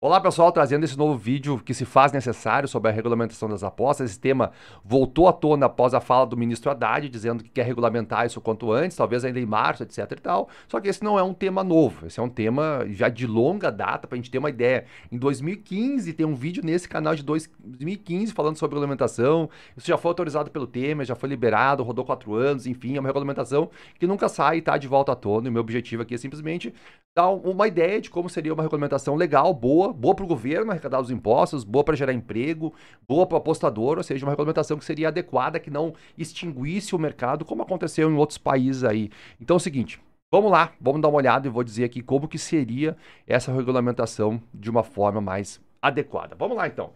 Olá pessoal, trazendo esse novo vídeo que se faz necessário sobre a regulamentação das apostas. Esse tema voltou à tona após a fala do ministro Haddad, dizendo que quer regulamentar isso quanto antes, talvez ainda em março, etc e tal. Só que esse não é um tema novo, esse é um tema já de longa data, para a gente ter uma ideia. Em 2015, tem um vídeo nesse canal de 2015 falando sobre regulamentação. Isso já foi autorizado pelo Temer, já foi liberado, rodou 4 anos, enfim, é uma regulamentação que nunca sai e está de volta à tona. E o meu objetivo aqui é simplesmente dar uma ideia de como seria uma regulamentação legal, boa para o governo arrecadar os impostos, boa para gerar emprego, boa para o apostador, ou seja, uma regulamentação que seria adequada, que não extinguisse o mercado, como aconteceu em outros países aí. Então é o seguinte, vamos lá, vamos dar uma olhada e vou dizer aqui como que seria essa regulamentação de uma forma mais adequada. Vamos lá então.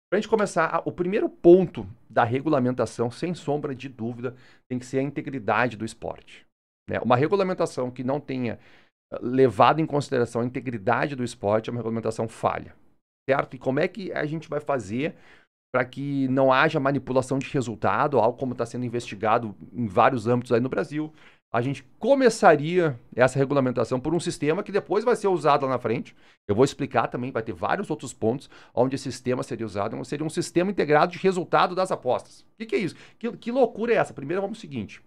Para a gente começar, o primeiro ponto da regulamentação, sem sombra de dúvida, tem que ser a integridade do esporte, né? Uma regulamentação que não tenha levado em consideração a integridade do esporte é uma regulamentação falha, certo? E como é que a gente vai fazer para que não haja manipulação de resultado, algo como está sendo investigado em vários âmbitos aí no Brasil? A gente começaria essa regulamentação por um sistema que depois vai ser usado lá na frente. Eu vou explicar também, vai ter vários outros pontos onde esse sistema seria usado. Seria um sistema integrado de resultado das apostas. O que é isso? Que loucura é essa? Primeiro vamos ao seguinte.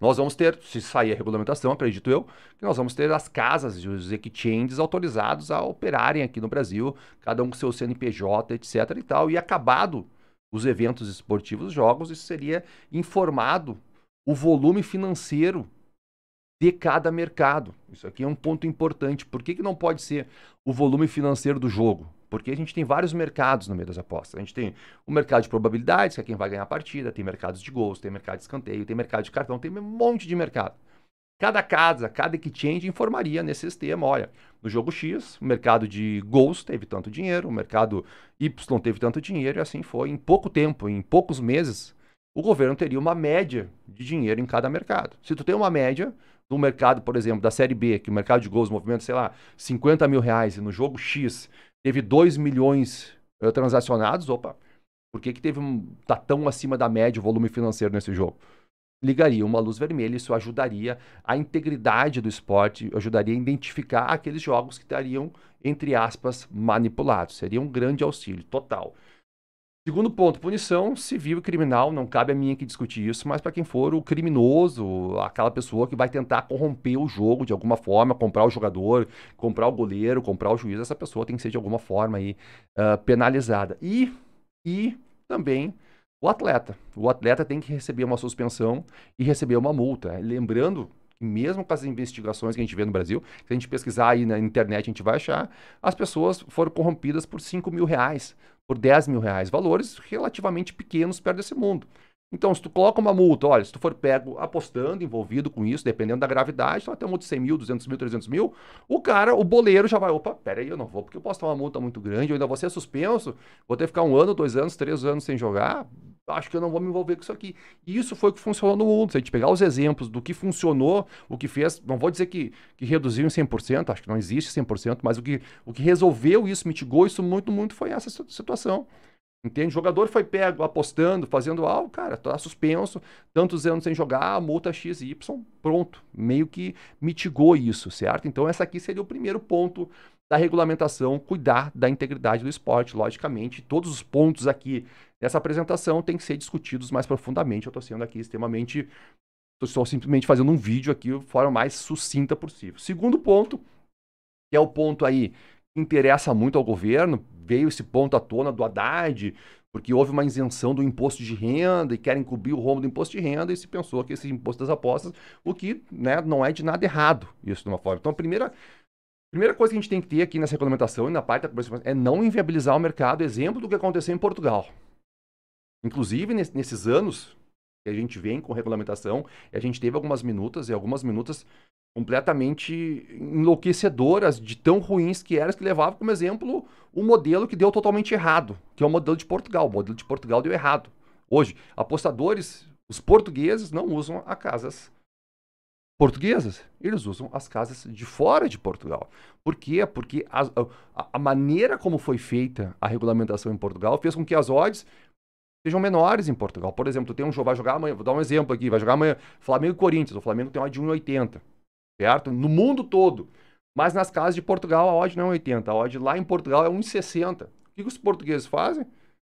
Nós vamos ter, se sair a regulamentação, acredito eu, que nós vamos ter as casas e os exchanges autorizados a operarem aqui no Brasil, cada um com seu CNPJ, etc e tal, e acabado os eventos esportivos, jogos, isso seria informado o volume financeiro de cada mercado. Isso aqui é um ponto importante. Por que não pode ser o volume financeiro do jogo? Porque a gente tem vários mercados no meio das apostas. A gente tem o mercado de probabilidades, que é quem vai ganhar a partida, tem mercados de gols, tem mercado de escanteio, tem mercado de cartão, tem um monte de mercado. Cada casa, cada exchange informaria nesse sistema, olha, no jogo X, o mercado de gols teve tanto dinheiro, o mercado Y teve tanto dinheiro, e assim foi. Em pouco tempo, em poucos meses, o governo teria uma média de dinheiro em cada mercado. Se tu tem uma média no mercado, por exemplo, da Série B, que o mercado de gols movimenta, sei lá, 50 mil reais, e no jogo X teve 2 milhões transacionados, opa, por que tá tão acima da média o volume financeiro nesse jogo? Ligaria uma luz vermelha, isso ajudaria a integridade do esporte, ajudaria a identificar aqueles jogos que estariam, entre aspas, manipulados. Seria um grande auxílio, total. Segundo ponto, punição civil e criminal, não cabe a mim aqui discutir isso, mas para quem for o criminoso, aquela pessoa que vai tentar corromper o jogo de alguma forma, comprar o jogador, comprar o goleiro, comprar o juiz, essa pessoa tem que ser de alguma forma aí, penalizada. E também o atleta. O atleta tem que receber uma suspensão e receber uma multa. Lembrando que mesmo com as investigações que a gente vê no Brasil, se a gente pesquisar aí na internet, a gente vai achar, as pessoas foram corrompidas por 5 mil reais, por 10 mil reais, valores relativamente pequenos perto desse mundo. Então, se tu coloca uma multa, olha, se tu for pego apostando, envolvido com isso, dependendo da gravidade, então até uma multa de 100 mil, 200 mil, 300 mil, o boleiro já vai, opa, peraí, eu não vou, porque eu posso ter uma multa muito grande, eu ainda vou ser suspenso, vou ter que ficar 1 ano, 2 anos, 3 anos sem jogar, acho que eu não vou me envolver com isso aqui. E isso foi o que funcionou no mundo. Se a gente pegar os exemplos do que funcionou, o que fez, não vou dizer que reduziu em 100%, acho que não existe 100%, mas o que resolveu isso, mitigou isso muito foi essa situação. Entende? O jogador foi pego apostando, fazendo algo, cara, tá suspenso, tantos anos sem jogar, multa XY, pronto. Meio que mitigou isso, certo? Então, essa aqui seria o primeiro ponto da regulamentação, cuidar da integridade do esporte, logicamente. Todos os pontos aqui dessa apresentação têm que ser discutidos mais profundamente. Eu estou sendo aqui extremamente. Estou simplesmente fazendo um vídeo aqui de forma mais sucinta possível. Segundo ponto, que é o ponto aí que interessa muito ao governo, veio esse ponto à tona do Haddad, porque houve uma isenção do imposto de renda e querem cobrir o rombo do imposto de renda e se pensou que esse imposto das apostas, o que, né, não é de nada errado isso de uma forma. Então, a primeira coisa que a gente tem que ter aqui nessa regulamentação e na parte da é não inviabilizar o mercado, exemplo do que aconteceu em Portugal. Inclusive, nesses anos que a gente vem com regulamentação, a gente teve algumas minutas completamente enlouquecedoras, de tão ruins que eram, que levavam como exemplo um modelo que deu totalmente errado, que é o modelo de Portugal. O modelo de Portugal deu errado. Hoje, apostadores, os portugueses não usam as casas portuguesas, eles usam as casas de fora de Portugal. Por quê? Porque a maneira como foi feita a regulamentação em Portugal fez com que as odds sejam menores em Portugal. Por exemplo, tu tem vai jogar amanhã, vou dar um exemplo aqui, vai jogar amanhã Flamengo e Corinthians, o Flamengo tem uma de 1,80, certo? No mundo todo. Mas nas casas de Portugal a odd não é 80, a odd lá em Portugal é 1,60. O que os portugueses fazem?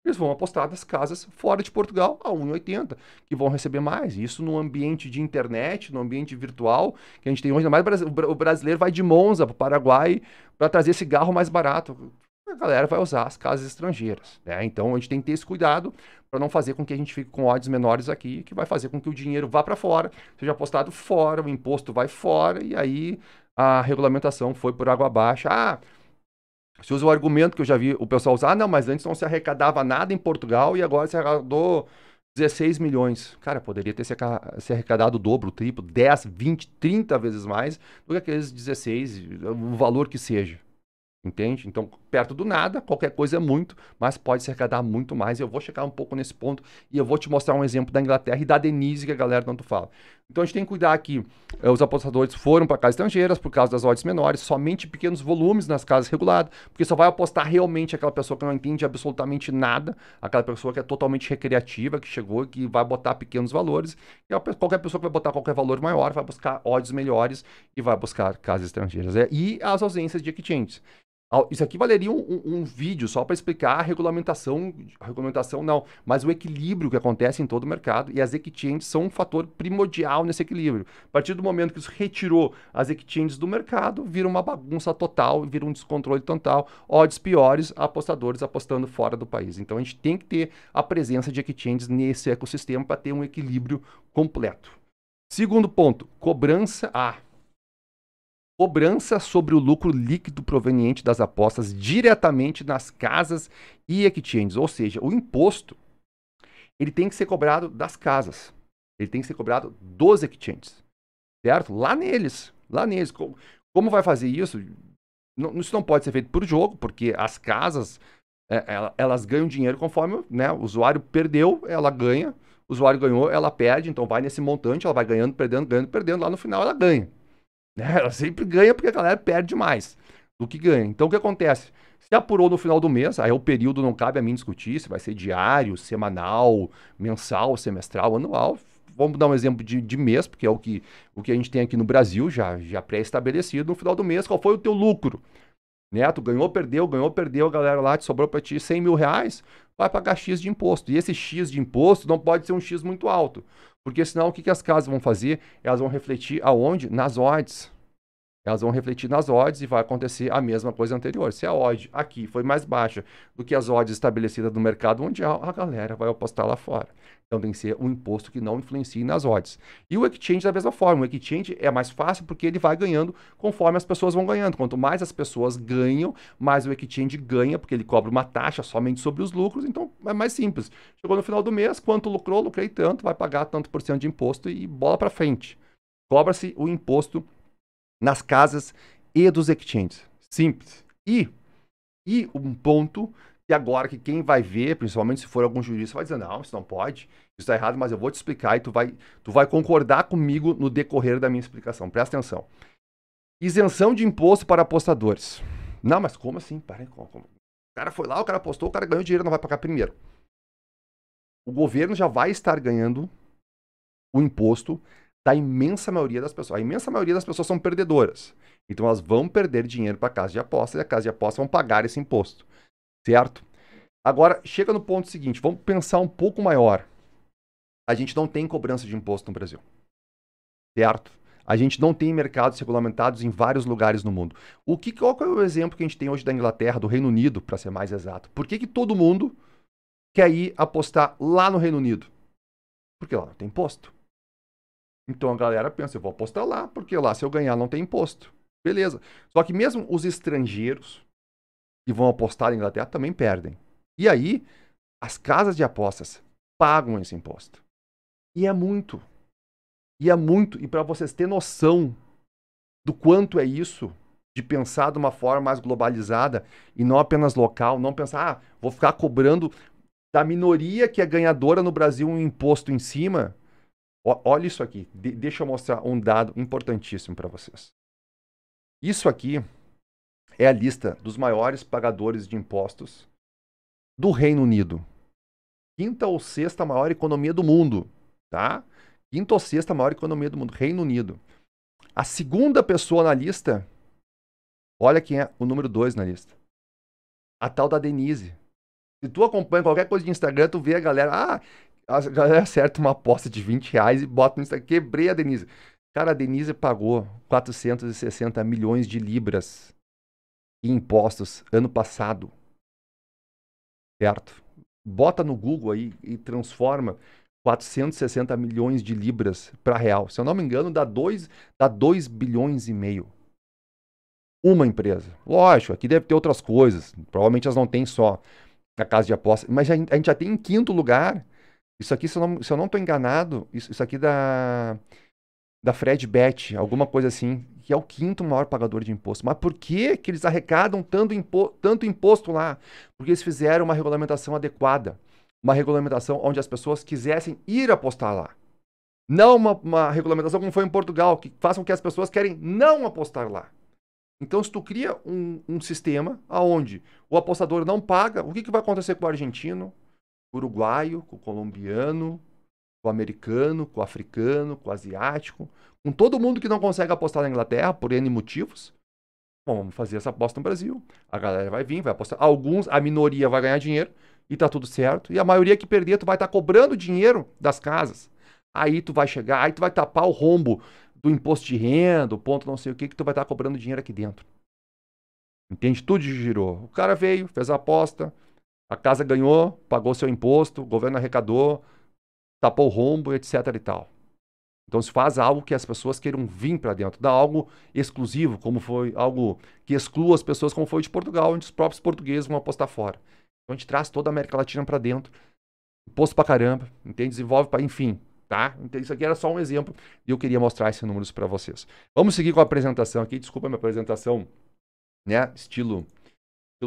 Eles vão apostar nas casas fora de Portugal a 1,80, que vão receber mais. Isso no ambiente de internet, no ambiente virtual que a gente tem hoje. Ainda mais o brasileiro vai de Monza para o Paraguai para trazer cigarro mais barato. A galera vai usar as casas estrangeiras, né? Então a gente tem que ter esse cuidado para não fazer com que a gente fique com odds menores aqui, que vai fazer com que o dinheiro vá para fora, seja apostado fora, o imposto vai fora e aí a regulamentação foi por água abaixo. Ah, se usa o argumento que eu já vi o pessoal usar, não, mas antes não se arrecadava nada em Portugal e agora se arrecadou 16 milhões. Cara, poderia ter se arrecadado o dobro, o triplo, 10, 20, 30 vezes mais do que aqueles 16, o valor que seja. Entende? Então, perto do nada, qualquer coisa é muito, mas pode se arrecadar muito mais. Eu vou chegar um pouco nesse ponto e eu vou te mostrar um exemplo da Inglaterra e da Denise que a galera tanto fala. Então, a gente tem que cuidar que os apostadores foram para casas estrangeiras por causa das odds menores, somente pequenos volumes nas casas reguladas, porque só vai apostar realmente aquela pessoa que não entende absolutamente nada, aquela pessoa que é totalmente recreativa, que chegou e que vai botar pequenos valores. E qualquer pessoa que vai botar qualquer valor maior vai buscar odds melhores e vai buscar casas estrangeiras. E as ausências de exchanges. Isso aqui valeria um vídeo só para explicar a regulamentação não, mas o equilíbrio que acontece em todo o mercado e as exchanges são um fator primordial nesse equilíbrio. A partir do momento que isso retirou as exchanges do mercado, vira uma bagunça total, vira um descontrole total, odds piores, apostadores apostando fora do país. Então a gente tem que ter a presença de exchanges nesse ecossistema para ter um equilíbrio completo. Segundo ponto, cobrança sobre o lucro líquido proveniente das apostas diretamente nas casas e exchanges. Ou seja, o imposto ele tem que ser cobrado das casas. Ele tem que ser cobrado dos exchanges. Certo? Lá neles. Como vai fazer isso? Isso não pode ser feito por jogo, porque as casas elas ganham dinheiro conforme, né, o usuário perdeu, ela ganha. O usuário ganhou, ela perde. Então vai nesse montante, ela vai ganhando, perdendo, ganhando, perdendo. Lá no final ela ganha. Ela sempre ganha porque a galera perde mais do que ganha. Então o que acontece? Se apurou no final do mês, aí o período não cabe a mim discutir se vai ser diário, semanal, mensal, semestral, anual. Vamos dar um exemplo de mês, porque é o que a gente tem aqui no Brasil, já pré-estabelecido. No final do mês, qual foi o teu lucro? Né? Tu ganhou, perdeu, a galera lá te sobrou para ti 100 mil reais, vai pagar X de imposto. E esse X de imposto não pode ser um X muito alto. Porque senão o que as casas vão fazer? Elas vão refletir aonde? Nas odds. Elas vão refletir nas odds e vai acontecer a mesma coisa anterior. Se a odd aqui foi mais baixa do que as odds estabelecidas no mercado mundial, a galera vai apostar lá fora. Então tem que ser um imposto que não influencie nas odds. E o exchange da mesma forma. O exchange é mais fácil porque ele vai ganhando conforme as pessoas vão ganhando. Quanto mais as pessoas ganham, mais o exchange ganha, porque ele cobra uma taxa somente sobre os lucros. Então é mais simples. Chegou no final do mês, quanto lucrou, lucrei tanto, vai pagar tanto por cento de imposto e bola para frente. Cobra-se o imposto nas casas e dos exchanges. Simples. E um ponto que agora que quem vai ver, principalmente se for algum jurista, vai dizer, não, isso não pode, isso está errado, mas eu vou te explicar e tu vai concordar comigo no decorrer da minha explicação. Presta atenção. Isenção de imposto para apostadores. Não, mas como assim? Como? O cara foi lá, o cara apostou, o cara ganhou dinheiro, não vai pagar primeiro. O governo já vai estar ganhando o imposto da imensa maioria das pessoas. A imensa maioria das pessoas são perdedoras. Então elas vão perder dinheiro para a casa de apostas e a casa de apostas vão pagar esse imposto. Certo? Agora, chega no ponto seguinte, vamos pensar um pouco maior. A gente não tem cobrança de imposto no Brasil. Certo? A gente não tem mercados regulamentados em vários lugares no mundo. Qual é o exemplo que a gente tem hoje da Inglaterra, do Reino Unido, para ser mais exato? Por que todo mundo quer ir apostar lá no Reino Unido? Porque lá não tem imposto. Então a galera pensa, eu vou apostar lá, porque lá se eu ganhar não tem imposto. Beleza. Só que mesmo os estrangeiros que vão apostar na Inglaterra também perdem. E aí, as casas de apostas pagam esse imposto. E é muito. E para vocês terem noção do quanto é isso, de pensar de uma forma mais globalizada e não apenas local, não pensar, vou ficar cobrando da minoria que é ganhadora no Brasil um imposto em cima. Olha isso aqui. Deixa eu mostrar um dado importantíssimo para vocês. Isso aqui é a lista dos maiores pagadores de impostos do Reino Unido. Quinta ou sexta maior economia do mundo, tá? Quinta ou sexta maior economia do mundo, Reino Unido. A segunda pessoa na lista Olha quem é o número 2 na lista. A tal da Denise. Se tu acompanha qualquer coisa de Instagram, tu vê a galera, a galera acerta uma aposta de R$ 20 e bota no Instagram, quebrei a Denise. Cara, a Denise pagou 460 milhões de libras em impostos ano passado, certo? Bota no Google aí e transforma 460 milhões de libras para real. Se eu não me engano, dá 2 bilhões e meio. Uma empresa. Lógico, aqui deve ter outras coisas. Provavelmente elas não têm só a casa de aposta. Mas a gente já tem em quinto lugar. Isso aqui, se eu não estou enganado, isso aqui da Fredbet, alguma coisa assim, que é o quinto maior pagador de imposto. Mas por que eles arrecadam tanto imposto lá? Porque eles fizeram uma regulamentação adequada. Uma regulamentação onde as pessoas quisessem ir apostar lá. Não uma regulamentação como foi em Portugal, que façam que as pessoas querem não apostar lá. Então, se tu cria um sistema onde o apostador não paga, o que vai acontecer com o argentino, com o uruguaio, com o colombiano, com o americano, com o africano, com o asiático, com todo mundo que não consegue apostar na Inglaterra por N motivos? Bom, vamos fazer essa aposta no Brasil. A galera vai vir, vai apostar. A minoria vai ganhar dinheiro e tá tudo certo. E a maioria que perder, tu vai estar cobrando dinheiro das casas. Aí tu vai chegar, aí tu vai tapar o rombo do imposto de renda, o ponto não sei o que tu vai estar cobrando dinheiro aqui dentro. Entende? Tudo girou. O cara veio, fez a aposta, a casa ganhou, pagou seu imposto, o governo arrecadou, tapou o rombo, etc e tal. Então se faz algo que as pessoas queiram vir para dentro, dá algo exclusivo, como foi algo que exclua as pessoas, como foi de Portugal, onde os próprios portugueses vão apostar fora. Então a gente traz toda a América Latina para dentro, imposto pra caramba, entende? Desenvolve para, enfim, tá? Então isso aqui era só um exemplo e eu queria mostrar esses números para vocês. Vamos seguir com a apresentação aqui. Desculpa a minha apresentação, né? Estilo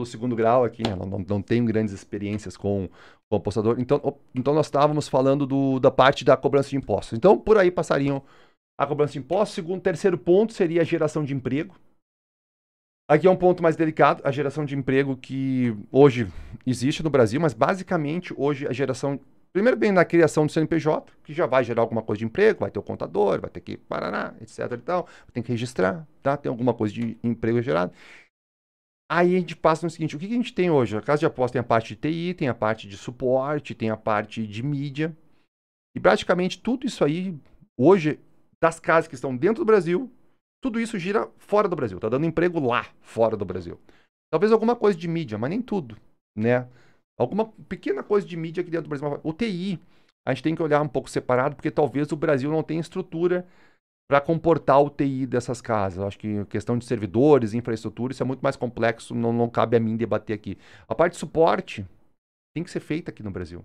segundo grau aqui, né? Não tenho grandes experiências com o apostador. Então nós estávamos falando da parte da cobrança de impostos. Então, por aí passariam a cobrança de impostos. Terceiro ponto seria a geração de emprego. Aqui é um ponto mais delicado, a geração de emprego que hoje existe no Brasil, mas basicamente hoje a geração... Primeiro bem na criação do CNPJ, que já vai gerar alguma coisa de emprego, vai ter o contador, vai ter que paraná, etc e tal, tem que registrar, tá? Tem alguma coisa de emprego gerado. Aí a gente passa no seguinte, o que a gente tem hoje? A casa de aposta tem a parte de TI, tem a parte de suporte, tem a parte de mídia. E praticamente tudo isso aí, hoje, das casas que estão dentro do Brasil, tudo isso gira fora do Brasil. Tá dando emprego lá, fora do Brasil. Talvez alguma coisa de mídia, mas nem tudo, né? Alguma pequena coisa de mídia aqui dentro do Brasil. O TI, a gente tem que olhar um pouco separado, porque talvez o Brasil não tenha estrutura para comportar o TI dessas casas. Eu acho que a questão de servidores, infraestrutura, isso é muito mais complexo, não cabe a mim debater aqui. A parte de suporte tem que ser feita aqui no Brasil.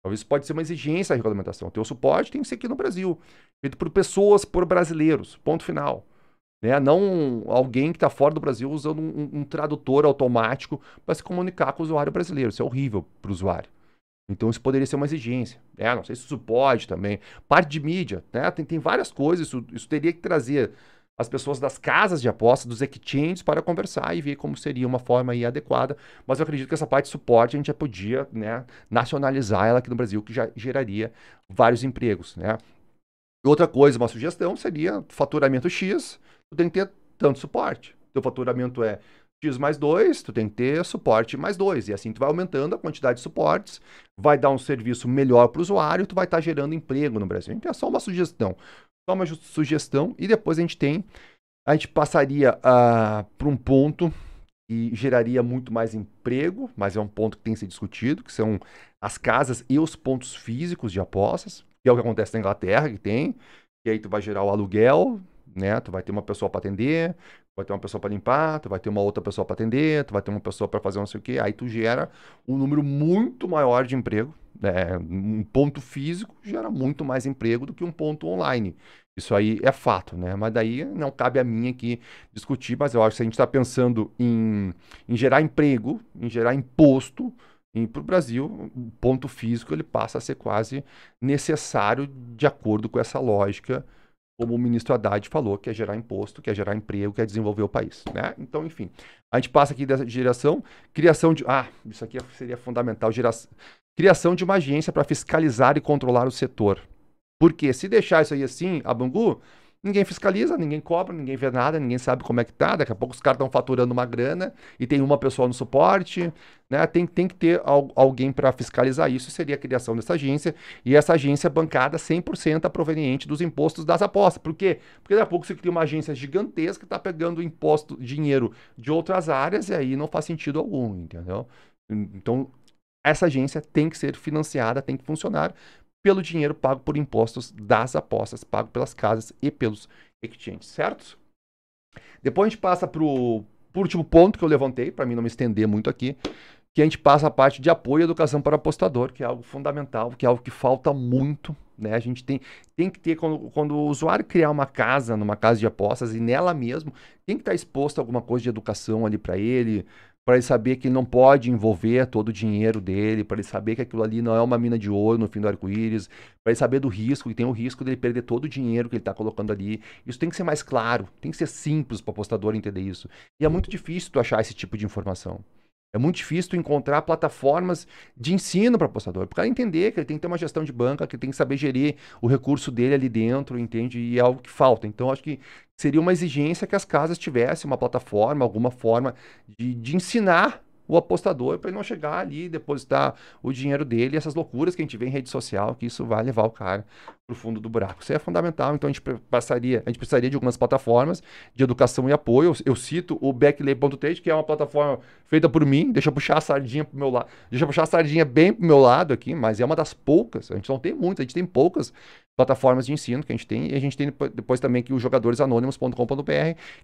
Talvez pode ser uma exigência a regulamentação. O teu suporte tem que ser aqui no Brasil, feito por pessoas, por brasileiros, ponto final. Né? Não alguém que está fora do Brasil usando um tradutor automático para se comunicar com o usuário brasileiro. Isso é horrível para o usuário. Então isso poderia ser uma exigência. Não sei se isso pode também. Parte de mídia, né? Tem várias coisas. Isso teria que trazer as pessoas das casas de apostas, dos exchanges, para conversar e ver como seria uma forma aí adequada. Mas eu acredito que essa parte de suporte a gente já podia, né, nacionalizar ela aqui no Brasil, que já geraria vários empregos. Né? Outra coisa, uma sugestão seria faturamento X, tu tem que ter tanto suporte. Teu faturamento é X mais 2, tu tem que ter suporte mais 2. E assim tu vai aumentando a quantidade de suportes, vai dar um serviço melhor para o usuário, tu vai estar gerando emprego no Brasil. Então é só uma sugestão. Só uma sugestão. E depois a gente passaria para um ponto que geraria muito mais emprego, mas é um ponto que tem que ser discutido, que são as casas e os pontos físicos de apostas, que é o que acontece na Inglaterra, que tem. E aí tu vai gerar o aluguel, né? Tu vai ter uma pessoa para atender, vai ter uma pessoa para limpar, tu vai ter uma outra pessoa para atender, tu vai ter uma pessoa para fazer não sei o quê. Aí tu gera um número muito maior de emprego. Né? Um ponto físico gera muito mais emprego do que um ponto online. Isso aí é fato, né? Mas daí não cabe a mim aqui discutir, mas eu acho que se a gente está pensando em gerar emprego, em gerar imposto, para o Brasil, o ponto físico ele passa a ser quase necessário de acordo com essa lógica, como o ministro Haddad falou, que é gerar imposto, que é gerar emprego, que é desenvolver o país. Né? Então, enfim, a gente passa aqui dessa geração, criação de... isso aqui seria fundamental, criação de uma agência para fiscalizar e controlar o setor. Porque se deixar isso aí assim, a Bangu, ninguém fiscaliza, ninguém cobra, ninguém vê nada, ninguém sabe como é que tá. Daqui a pouco os caras estão faturando uma grana e tem uma pessoa no suporte, né? Tem que ter alguém para fiscalizar isso, seria a criação dessa agência, e essa agência bancada 100% proveniente dos impostos das apostas. Por quê? Porque daqui a pouco você cria uma agência gigantesca que está pegando imposto, dinheiro de outras áreas, e aí não faz sentido algum, entendeu? Então, essa agência tem que ser financiada, tem que funcionar pelo dinheiro pago por impostos das apostas, pago pelas casas e pelos exchanges, certo? Depois a gente passa para o último ponto que eu levantei, para mim não me estender muito aqui, que a gente passa a parte de apoio e educação para o apostador, que é algo fundamental, que é algo que falta muito, né? A gente tem que ter, quando o usuário criar uma casa, numa casa de apostas, e nela mesmo, tem que estar exposto a alguma coisa de educação ali para ele saber que ele não pode envolver todo o dinheiro dele, para ele saber que aquilo ali não é uma mina de ouro no fim do arco-íris, para ele saber do risco, que tem o risco dele perder todo o dinheiro que ele está colocando ali. Isso tem que ser mais claro, tem que ser simples para o apostador entender isso. E é muito difícil tu achar esse tipo de informação. É muito difícil tu encontrar plataformas de ensino para o apostador, para o cara entender que ele tem que ter uma gestão de banca, que ele tem que saber gerir o recurso dele ali dentro, entende? E é algo que falta. Então, acho que seria uma exigência que as casas tivessem uma plataforma, alguma forma de ensinar o apostador para ele não chegar ali e depositar o dinheiro dele, essas loucuras que a gente vê em rede social, que isso vai levar o cara para o fundo do buraco. Isso é fundamental, então a gente precisaria de algumas plataformas de educação e apoio. Eu cito o Backlay.trade, que é uma plataforma feita por mim, deixa eu puxar a sardinha pro meu lado, deixa eu puxar a sardinha bem pro meu lado aqui, mas é uma das poucas, a gente não tem muitas, a gente tem poucas plataformas de ensino que a gente tem, e a gente tem depois também que o jogadoresanônimos.com.br,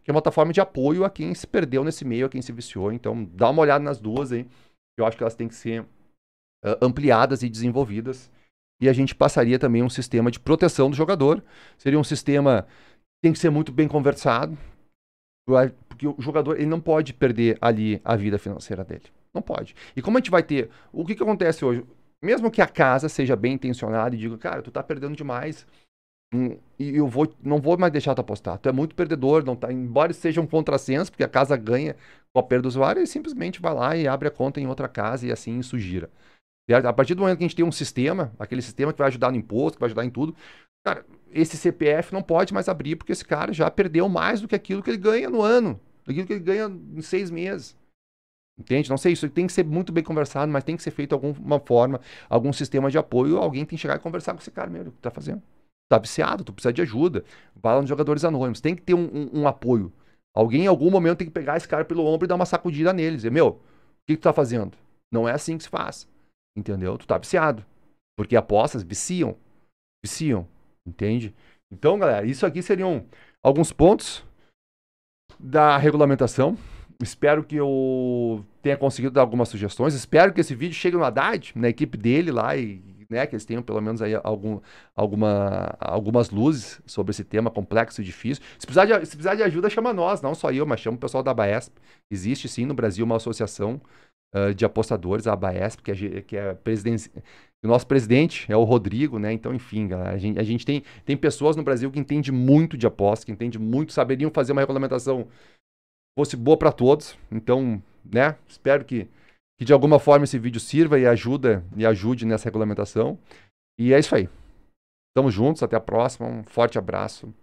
que é uma plataforma de apoio a quem se perdeu nesse meio, a quem se viciou. Então, dá uma olhada nas duas aí. Eu acho que elas têm que ser ampliadas e desenvolvidas. E a gente passaria também um sistema de proteção do jogador. Seria um sistema que tem que ser muito bem conversado, porque o jogador ele não pode perder ali a vida financeira dele. Não pode. E como a gente vai ter... O que acontece hoje? Mesmo que a casa seja bem intencionada e diga, cara, tu tá perdendo demais, e não vou mais deixar tu apostar. Tu é muito perdedor, não tá, embora seja um contrassenso, porque a casa ganha com a perda do usuário, ele simplesmente vai lá e abre a conta em outra casa e assim isso gira. A partir do momento que a gente tem um sistema, aquele sistema que vai ajudar no imposto, que vai ajudar em tudo, cara, esse CPF não pode mais abrir, porque esse cara já perdeu mais do que aquilo que ele ganha no ano, daquilo que ele ganha em 6 meses. Entende? Não sei, isso tem que ser muito bem conversado, mas tem que ser feito de alguma forma, algum sistema de apoio, alguém tem que chegar e conversar com esse cara, meu, o que tá fazendo? Tá viciado, tu precisa de ajuda. Vai lá nos jogadores anônimos, tem que ter um apoio. Alguém em algum momento tem que pegar esse cara pelo ombro e dar uma sacudida nele, dizer, meu, o que tu tá fazendo? Não é assim que se faz. Entendeu? Tu tá viciado. Porque apostas viciam, entende? Então, galera, isso aqui seriam alguns pontos da regulamentação. Espero que eu tenha conseguido dar algumas sugestões. Espero que esse vídeo chegue no Haddad, na equipe dele lá, e né, que eles tenham pelo menos aí algumas luzes sobre esse tema complexo e difícil. Se precisar de ajuda, chama nós, não só eu, mas chama o pessoal da Baesp. Existe sim no Brasil uma associação de apostadores, a Baesp, que é presidente. O nosso presidente é o Rodrigo, né? Então, enfim, galera, a gente tem pessoas no Brasil que entendem muito de aposta, que entendem muito, saberiam fazer uma regulamentação fosse boa para todos. Então, né, espero que de alguma forma esse vídeo sirva e ajude nessa regulamentação. E é isso aí. Tamo juntos, até a próxima, um forte abraço.